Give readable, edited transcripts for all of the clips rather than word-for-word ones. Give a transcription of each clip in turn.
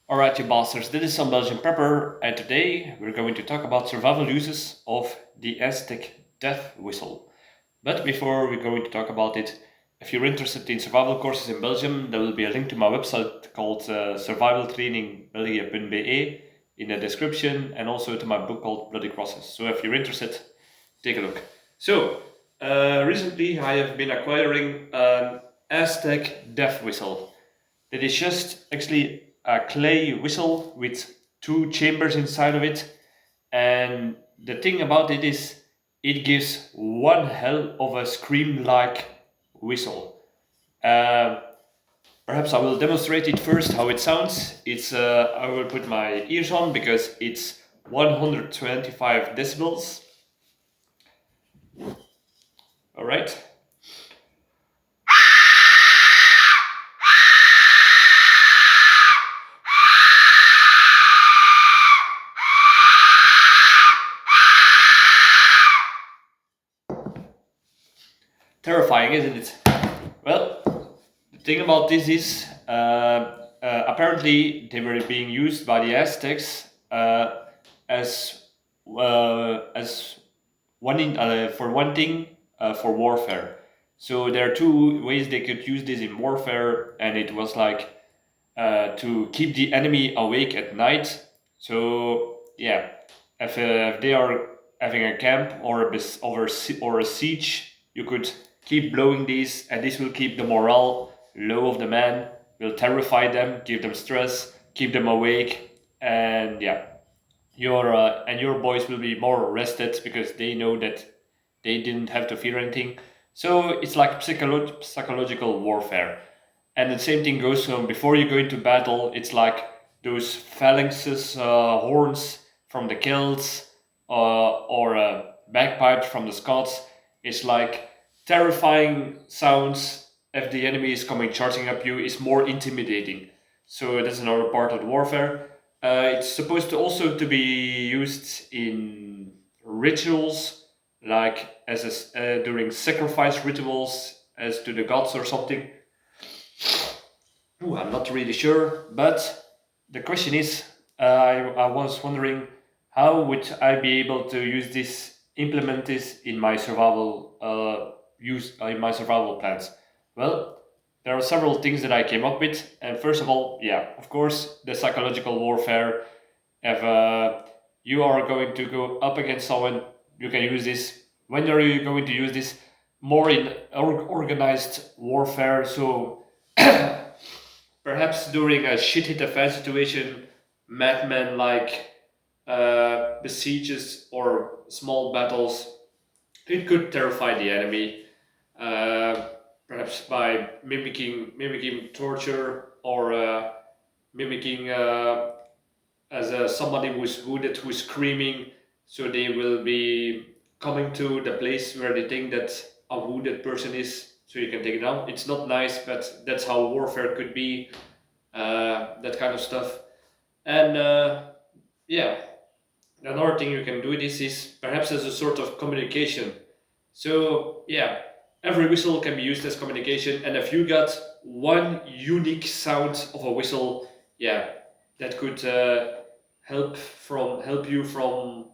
Alright, you bastards, this is Some-Belgian-prepper, and today we're going to talk about survival uses of the aztek death whistle. But before we're going to talk about it, if you're interested in survival courses in Belgium, there will be a link to my website called survivaltrainingbelgië.be in the description, and also to my book called Bloody Crosses. So if you're interested, take a look. So, recently I have been acquiring an aztek death whistle. It is just actually a clay whistle with two chambers inside of it, and the thing about it is it gives one hell of a scream-like whistle. Uh, Perhaps I will demonstrate it first how it sounds. It's I will put my ears on because it's 125 decibels. All right. Terrifying, isn't it? Well, the thing about this is, apparently they were being used by the Aztecs as as for one thing, for warfare. So there are two ways they could use this in warfare, and it was like to keep the enemy awake at night. So yeah, if they are having a camp or or a siege, you could keep blowing these, and this will keep the morale low of the men, will terrify them, give them stress, keep them awake, and yeah, your boys will be more rested because they know that they didn't have to fear anything. So it's like psychological warfare. And the same thing goes on before you go into battle. It's like those phalanxes, horns from the Celts, or bagpipes from the Scots. It's like terrifying sounds. If the enemy is coming charging up you, is more intimidating. So that's another part of the warfare. It's supposed to also to be used in rituals, like during sacrifice rituals, as to the gods or something. Ooh, I'm not really sure, but the question is, I was wondering how would I be able to use this, implement this in my survival in my survival plans. Well, there are several things that I came up with, and first of all, yeah, of course, the psychological warfare. If you are going to go up against someone, you can use this. When are you going to use this? More in organized warfare, so perhaps during a shit hit the fan situation, madmen like besieges or small battles, it could terrify the enemy. Uh, Perhaps by mimicking torture, or mimicking as somebody who's wounded, who's screaming, so they will be coming to the place where they think that a wounded person is, so you can take it down. It's not nice, but that's how warfare could be, that kind of stuff. And yeah, another thing you can do this is perhaps as a sort of communication. So yeah, every whistle can be used as communication, and if you got one unique sound of a whistle, yeah, that could help you from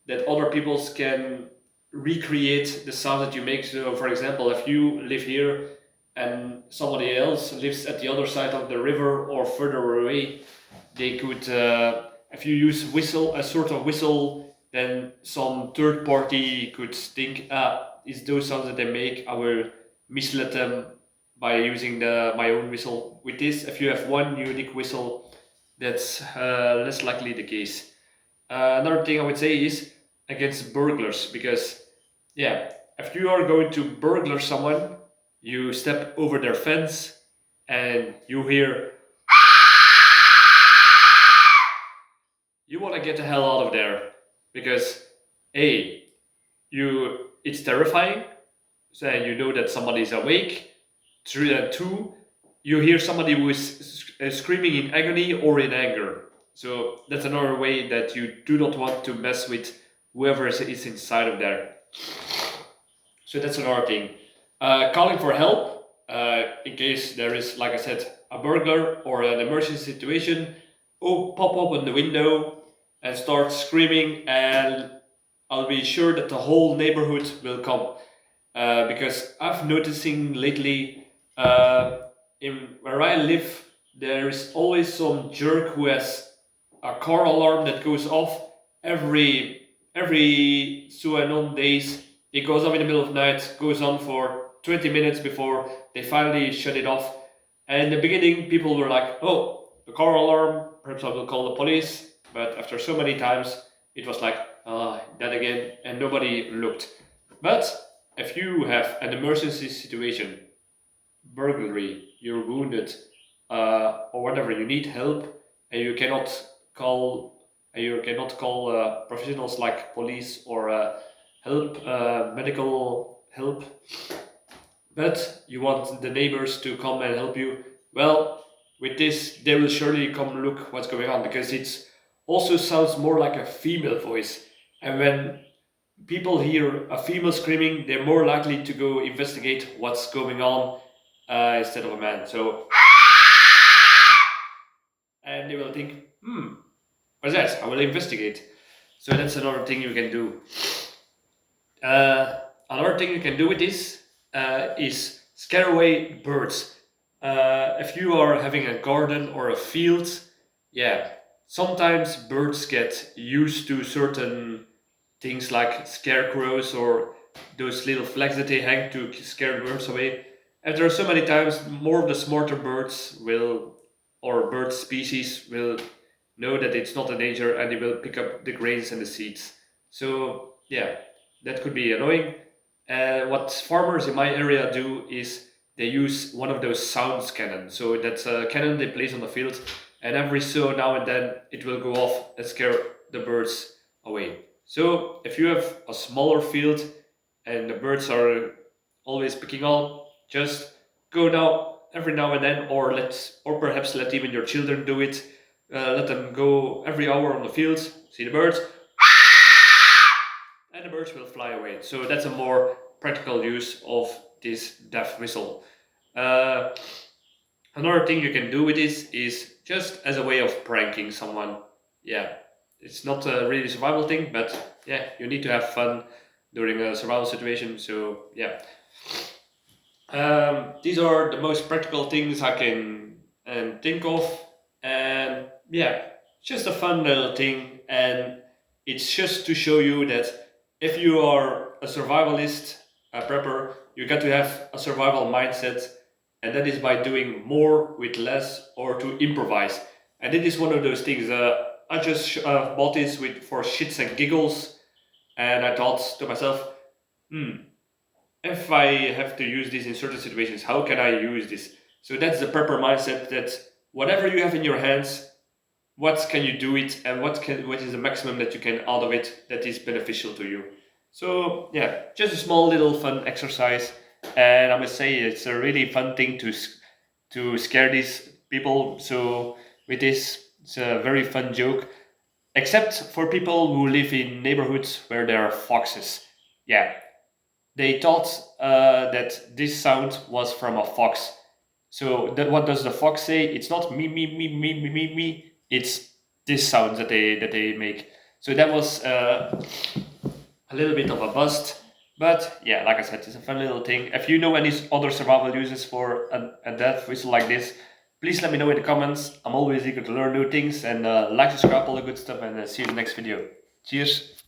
that other peoples can recreate the sound that you make. So for example, if you live here and somebody else lives at the other side of the river or further away, they could, if you use whistle, a sort of whistle, then some third party could think, it's those sounds that they make, I will mislead them by using my own whistle. With this, if you have one unique whistle, that's less likely the case. Another thing I would say is against burglars, because yeah, if you are going to burglar someone, you step over their fence and you hear, you want to get the hell out of there, because A, it's terrifying, so you know that somebody is awake. Two, you hear somebody who is screaming in agony or in anger. So that's another way that you do not want to mess with whoever is inside of there. So that's another thing. Calling for help, in case there is, like I said, a burglar or an emergency situation, pop open the window and start screaming, and I'll be sure that the whole neighborhood will come. Because I've noticing lately, in where I live, there is always some jerk who has a car alarm that goes off every so and on days. It goes off in the middle of the night, goes on for 20 minutes before they finally shut it off. And in the beginning, people were like, "Oh, the car alarm. Perhaps I will call the police." But after so many times, it was like, "Ah, that again," and nobody looked. But if you have an emergency situation, burglary, you're wounded, or whatever, you need help, and you cannot call professionals like police or medical help, but you want the neighbors to come and help you. Well, with this, they will surely come look what's going on, because it also sounds more like a female voice, and when people hear a female screaming, they're more likely to go investigate what's going on instead of a man. So, and they will think, what's that? I will investigate. So that's another thing you can do. Another thing you can do with this is scare away birds. If you are having a garden or a field, yeah, sometimes birds get used to certain things like scarecrows or those little flags that they hang to scare birds away. And there are so many times more of the smarter birds will, or bird species will know that it's not a danger, and they will pick up the grains and the seeds. So yeah, that could be annoying. What farmers in my area do is they use one of those sounds cannons. So that's a cannon they place on the field, and every so now and then it will go off and scare the birds away. So if you have a smaller field and the birds are always picking on, just go now every now and then, or perhaps let even your children do it. Let them go every hour on the field, see the birds, and the birds will fly away. So that's a more practical use of this death whistle. Uh, Another thing you can do with this is just as a way of pranking someone. Yeah, it's not a really survival thing, but yeah, you need to have fun during a survival situation. So yeah, these are the most practical things I can think of, and yeah, just a fun little thing, and it's just to show you that if you are a survivalist, a prepper, you got to have a survival mindset, and that is by doing more with less or to improvise. And it is one of those things. I just bought this for shits and giggles, and I thought to myself, if I have to use this in certain situations, how can I use this? So that's the prepper mindset, that whatever you have in your hands, what can you do it, and what is the maximum that you can out of it that is beneficial to you. So yeah, just a small little fun exercise, and I must say it's a really fun thing to scare these people. So with this, it's a very fun joke, except for people who live in neighborhoods where there are foxes. Yeah, they thought that this sound was from a fox. So what does the fox say? It's not me me me me me me me. It's this sound that they make. So that was a little bit of a bust. But yeah, like I said, it's a fun little thing. If you know any other survival uses for a death whistle like this, please let me know in the comments. I'm always eager to learn new things, and like, subscribe, all the good stuff, and see you in the next video. Cheers!